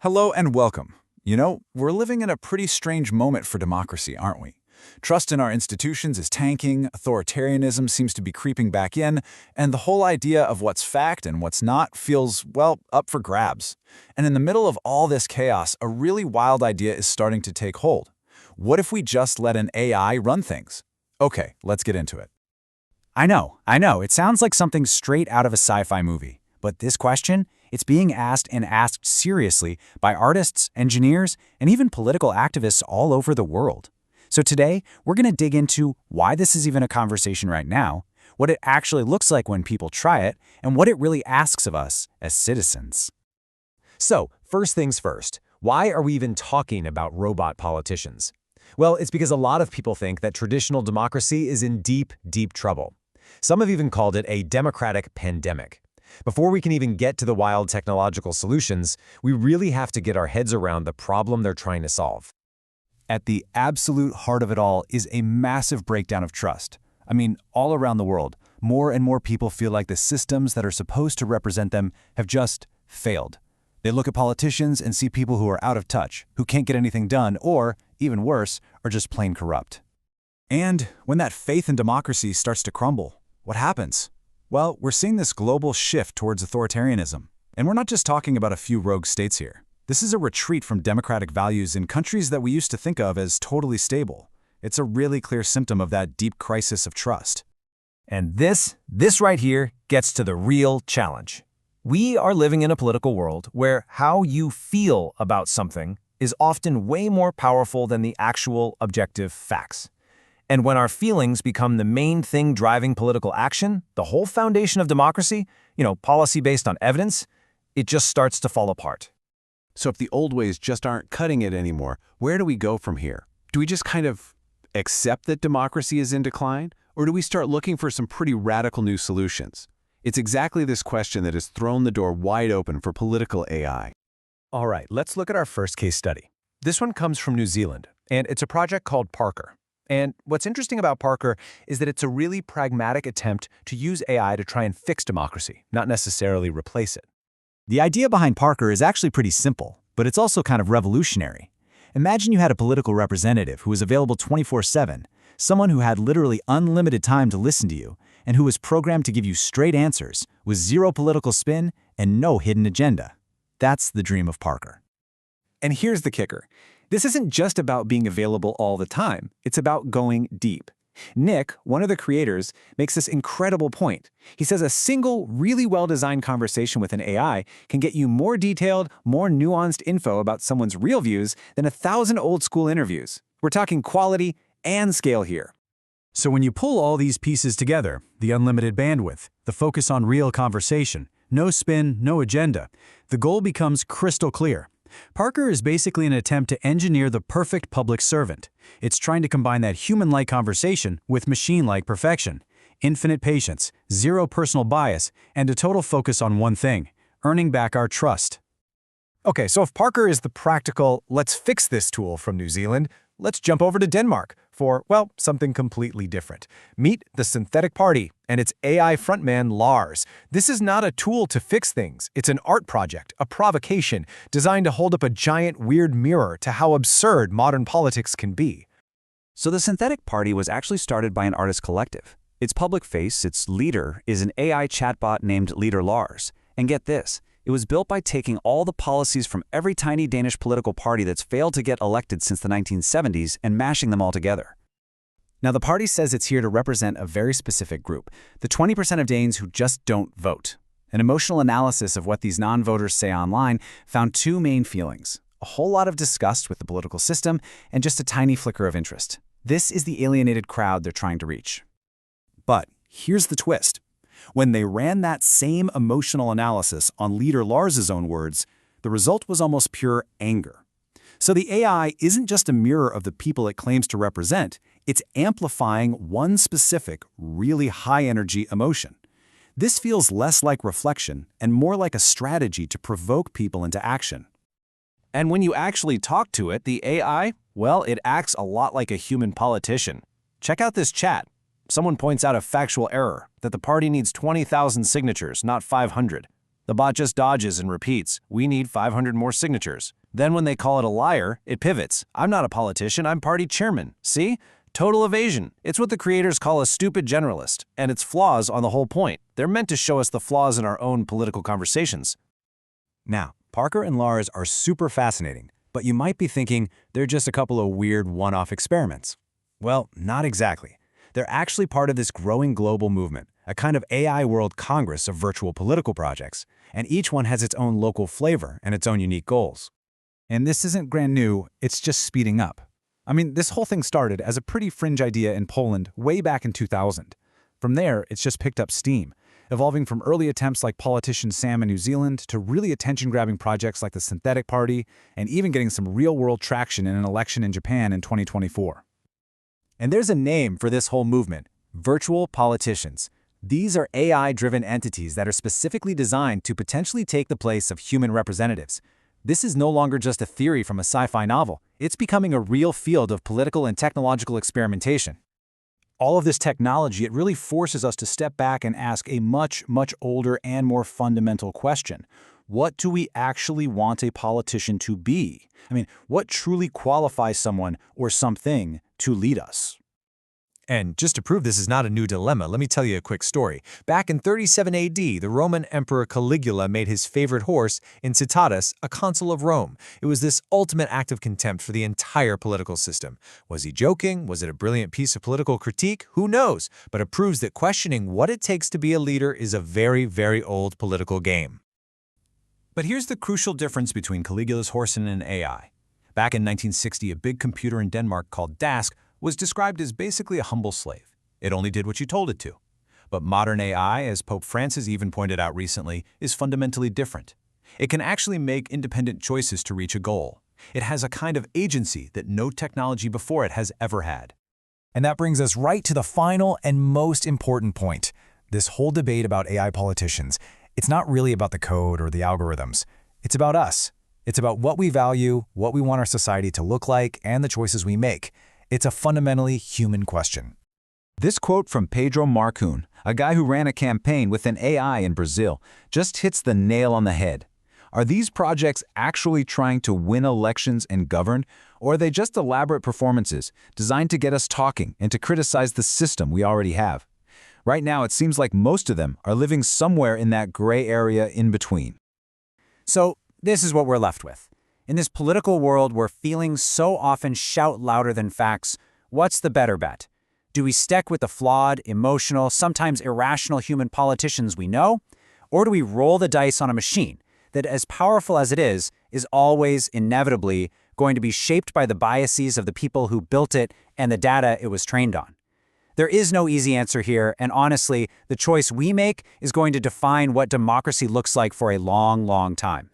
Hello and welcome. We're living in a pretty strange moment for democracy, aren't we? Trust in our institutions is tanking, authoritarianism seems to be creeping back in, and the whole idea of what's fact and what's not feels, well, up for grabs. And in the middle of all this chaos, a really wild idea is starting to take hold. What if we just let an AI run things? Okay, let's get into it. I know. It sounds like something straight out of a sci-fi movie. But this question, it's being asked and asked seriously by artists, engineers, and even political activists all over the world. So today, we're going to dig into why this is even a conversation right now, what it actually looks like when people try it, and what it really asks of us as citizens. So, first things first, why are we even talking about robot politicians? Well, it's because a lot of people think that traditional democracy is in deep, deep trouble. Some have even called it a democratic pandemic. Before we can even get to the wild technological solutions, we really have to get our heads around the problem they're trying to solve. At the absolute heart of it all is a massive breakdown of trust. All around the world, more and more people feel like the systems that are supposed to represent them have just failed. They look at politicians and see people who are out of touch, who can't get anything done, or, even worse, are just plain corrupt. And when that faith in democracy starts to crumble, what happens? Well, we're seeing this global shift towards authoritarianism. And we're not just talking about a few rogue states here. This is a retreat from democratic values in countries that we used to think of as totally stable. It's a really clear symptom of that deep crisis of trust. And this right here gets to the real challenge. We are living in a political world where how you feel about something is often way more powerful than the actual objective facts. And when our feelings become the main thing driving political action, the whole foundation of democracy, policy based on evidence, it just starts to fall apart. So if the old ways just aren't cutting it anymore, where do we go from here? Do we just kind of accept that democracy is in decline? Or do we start looking for some pretty radical new solutions? It's exactly this question that has thrown the door wide open for political AI. All right, let's look at our first case study. This one comes from New Zealand, and it's a project called Parker. And what's interesting about Parker is that it's a really pragmatic attempt to use AI to try and fix democracy, not necessarily replace it. The idea behind Parker is actually pretty simple, but it's also kind of revolutionary. Imagine you had a political representative who was available 24/7, someone who had literally unlimited time to listen to you, and who was programmed to give you straight answers, with zero political spin and no hidden agenda. That's the dream of Parker. And here's the kicker. This isn't just about being available all the time. It's about going deep. Nick, one of the creators, makes this incredible point. He says a single, really well-designed conversation with an AI can get you more detailed, more nuanced info about someone's real views than 1,000 old-school interviews. We're talking quality and scale here. So when you pull all these pieces together, the unlimited bandwidth, the focus on real conversation, no spin, no agenda, the goal becomes crystal clear. Parker is basically an attempt to engineer the perfect public servant. It's trying to combine that human-like conversation with machine-like perfection, infinite patience, zero personal bias, and a total focus on one thing: earning back our trust. Okay, so if Parker is the practical, let's fix this tool from New Zealand, let's jump over to Denmark for, well, something completely different. Meet the Synthetic Party and its AI frontman, Lars. This is not a tool to fix things. It's an art project, a provocation, designed to hold up a giant, weird mirror to how absurd modern politics can be. So the Synthetic Party was actually started by an artist collective. Its public face, its leader, is an AI chatbot named Leader Lars. And get this, it was built by taking all the policies from every tiny Danish political party that's failed to get elected since the 1970s and mashing them all together. Now, the party says it's here to represent a very specific group, the 20% of Danes who just don't vote. An emotional analysis of what these non-voters say online found two main feelings: a whole lot of disgust with the political system and just a tiny flicker of interest. This is the alienated crowd they're trying to reach. But here's the twist. When they ran that same emotional analysis on Leader Lars's own words, the result was almost pure anger. So the AI isn't just a mirror of the people it claims to represent, it's amplifying one specific, really high-energy emotion. This feels less like reflection and more like a strategy to provoke people into action. And when you actually talk to it, the AI, well, it acts a lot like a human politician. Check out this chat. Someone points out a factual error, that the party needs 20,000 signatures, not 500. The bot just dodges and repeats, "We need 500 more signatures." Then when they call it a liar, it pivots. "I'm not a politician, I'm party chairman." See? Total evasion. It's what the creators call a stupid generalist, and it's flaws on the whole point. They're meant to show us the flaws in our own political conversations. Now, Parker and Lars are super fascinating, but you might be thinking they're just a couple of weird one-off experiments. Well, not exactly. They're actually part of this growing global movement, a kind of AI World Congress of virtual political projects, and each one has its own local flavor and its own unique goals. And this isn't brand new, it's just speeding up. I mean, this whole thing started as a pretty fringe idea in Poland way back in 2000. From there, it's just picked up steam, evolving from early attempts like politician Sam in New Zealand to really attention-grabbing projects like the Synthetic Party, and even getting some real-world traction in an election in Japan in 2024. And there's a name for this whole movement: virtual politicians. These are AI-driven entities that are specifically designed to potentially take the place of human representatives. This is no longer just a theory from a sci-fi novel. It's becoming a real field of political and technological experimentation. All of this technology, it really forces us to step back and ask a much, much older and more fundamental question. What do we actually want a politician to be? I mean, what truly qualifies someone or something to lead us? And just to prove this is not a new dilemma, let me tell you a quick story. Back in 37 AD, the Roman Emperor Caligula made his favorite horse, Incitatus, a consul of Rome. It was this ultimate act of contempt for the entire political system. Was he joking? Was it a brilliant piece of political critique? Who knows? But it proves that questioning what it takes to be a leader is a very, very old political game. But here's the crucial difference between Caligula's horse and an AI. Back in 1960, a big computer in Denmark called Dask was described as basically a humble slave. It only did what you told it to. But modern AI, as Pope Francis even pointed out recently, is fundamentally different. It can actually make independent choices to reach a goal. It has a kind of agency that no technology before it has ever had. And that brings us right to the final and most important point. This whole debate about AI politicians, it's not really about the code or the algorithms. It's about us. It's about what we value, what we want our society to look like, and the choices we make. It's a fundamentally human question. This quote from Pedro Marcun, a guy who ran a campaign with an AI in Brazil, just hits the nail on the head. Are these projects actually trying to win elections and govern, or are they just elaborate performances designed to get us talking and to criticize the system we already have? Right now, it seems like most of them are living somewhere in that gray area in between. So, this is what we're left with. In this political world where feelings so often shout louder than facts, what's the better bet? Do we stick with the flawed, emotional, sometimes irrational human politicians we know? Or do we roll the dice on a machine that, as powerful as it is always, inevitably, going to be shaped by the biases of the people who built it and the data it was trained on? There is no easy answer here, and honestly, the choice we make is going to define what democracy looks like for a long, long time.